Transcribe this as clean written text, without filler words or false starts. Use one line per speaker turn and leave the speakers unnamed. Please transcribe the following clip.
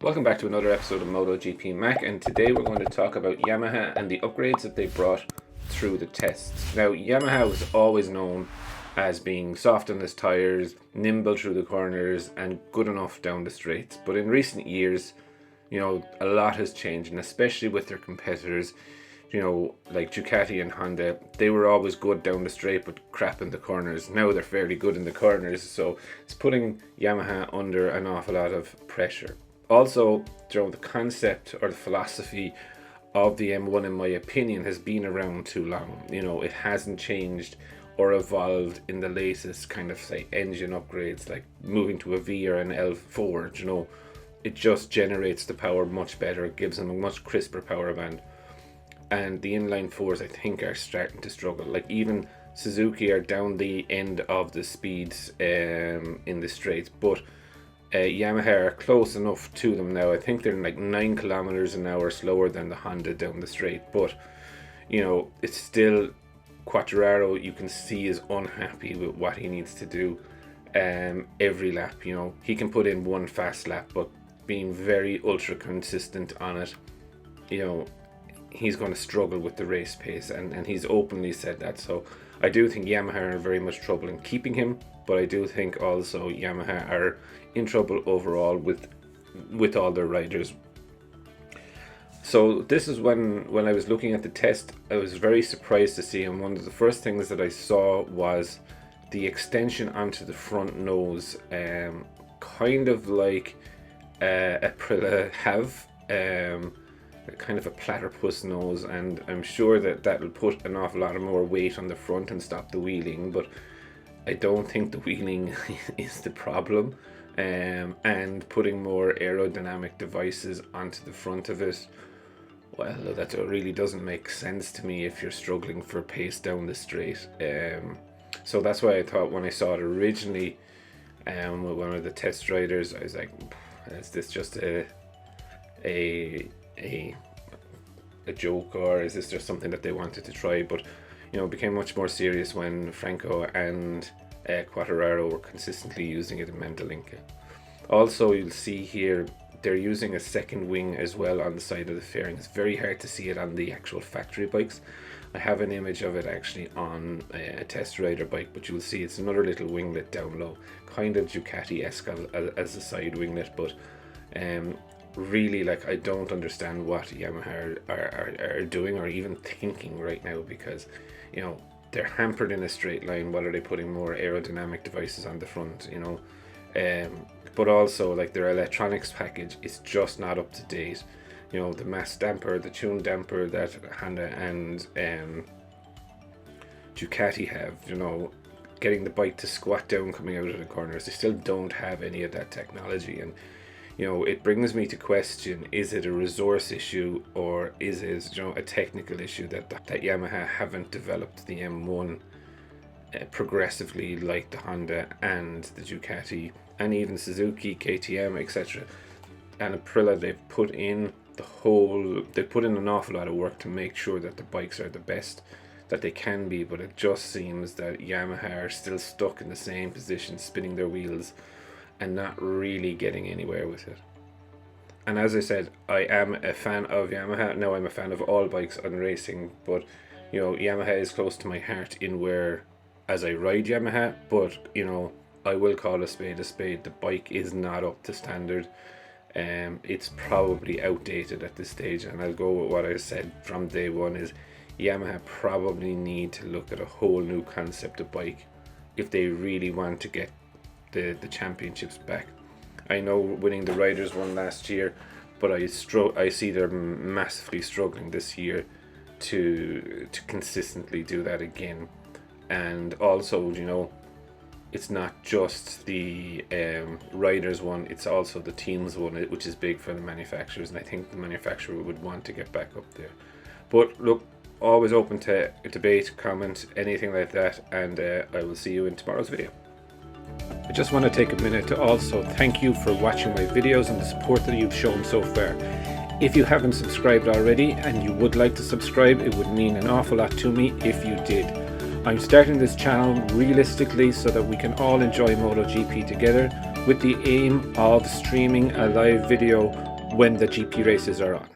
Welcome back to another episode of MotoGP Mac, and today we're going to talk about Yamaha and the upgrades that they brought through the tests. Now, Yamaha was always known as being soft on its tyres, nimble through the corners, and good enough down the straights. But in recent years, a lot has changed, and especially with their competitors, like Ducati and Honda, they were always good down the straight but crap in the corners. Now they're fairly good in the corners, so it's putting Yamaha under an awful lot of pressure. Also, the concept or the philosophy of the M1, in my opinion, has been around too long. It hasn't changed or evolved in the latest kind of, say, engine upgrades, like moving to a V or an L4. It just generates the power much better. It gives them a much crisper power band. And the inline fours, I think, are starting to struggle. Like, even Suzuki are down the end of the speeds in the straights, but Yamaha are close enough to them now. I think they're like 9 kilometers an hour slower than the Honda down the straight, but it's still Quartararo. You can see is unhappy with what he needs to do every lap. He can put in one fast lap, but being very ultra consistent on it, he's going to struggle with the race pace, and he's openly said that. So I do think Yamaha are in very much trouble in keeping him, but I do think also Yamaha are in trouble overall with all their riders. So this is when I was looking at the test, I was very surprised to see, and one of the first things that I saw was the extension onto the front nose, kind of like Aprilia have, kind of a platypus nose, and I'm sure that will put an awful lot of more weight on the front and stop the wheeling, but I don't think the wheeling is the problem. And putting more aerodynamic devices onto the front of it, well, that really doesn't make sense to me if you're struggling for pace down the straight. So that's why I thought, when I saw it originally with one of the test riders, I was like, is this just a joke, or is this just something that they wanted to try? But it became much more serious when Franco and Quartararo were consistently using it in Mendelinka. Also, you'll see here they're using a second wing as well on the side of the fairing. It's very hard to see it on the actual factory bikes. I have an image of it actually on a test rider bike, but you'll see it's another little winglet down low, kind of Ducati-esque as a side winglet, but really, like, I don't understand what Yamaha are doing or even thinking right now, because they're hampered in a straight line. What are they putting more aerodynamic devices on the front? But also, like, their electronics package is just not up to date. The mass damper, the tune damper that Honda and Ducati have, getting the bike to squat down coming out of the corners, they still don't have any of that technology. And it brings me to question, is it a resource issue, or is it a technical issue that Yamaha haven't developed the M1 progressively like the Honda and the Ducati and even Suzuki, KTM, etc. and Aprilia? They've put in an awful lot of work to make sure that the bikes are the best that they can be, but it just seems that Yamaha are still stuck in the same position, spinning their wheels and not really getting anywhere with it. And as I said, I am a fan of Yamaha. Now, I'm a fan of all bikes on racing, but Yamaha is close to my heart in where, as I ride Yamaha, but I will call a spade a spade. The bike is not up to standard. It's probably outdated at this stage, and I'll go with what I said from day one, is Yamaha probably need to look at a whole new concept of bike if they really want to get the championships back. I know winning the Riders one last year, but I see they're massively struggling this year to consistently do that again. And also, it's not just the Riders one, it's also the teams one, which is big for the manufacturers, and I think the manufacturer would want to get back up there. But look, always open to debate, comment, anything like that, and I will see you in tomorrow's video. I just want to take a minute to also thank you for watching my videos and the support that you've shown so far. If you haven't subscribed already and you would like to subscribe, it would mean an awful lot to me if you did. I'm starting this channel realistically so that we can all enjoy MotoGP together, with the aim of streaming a live video when the GP races are on.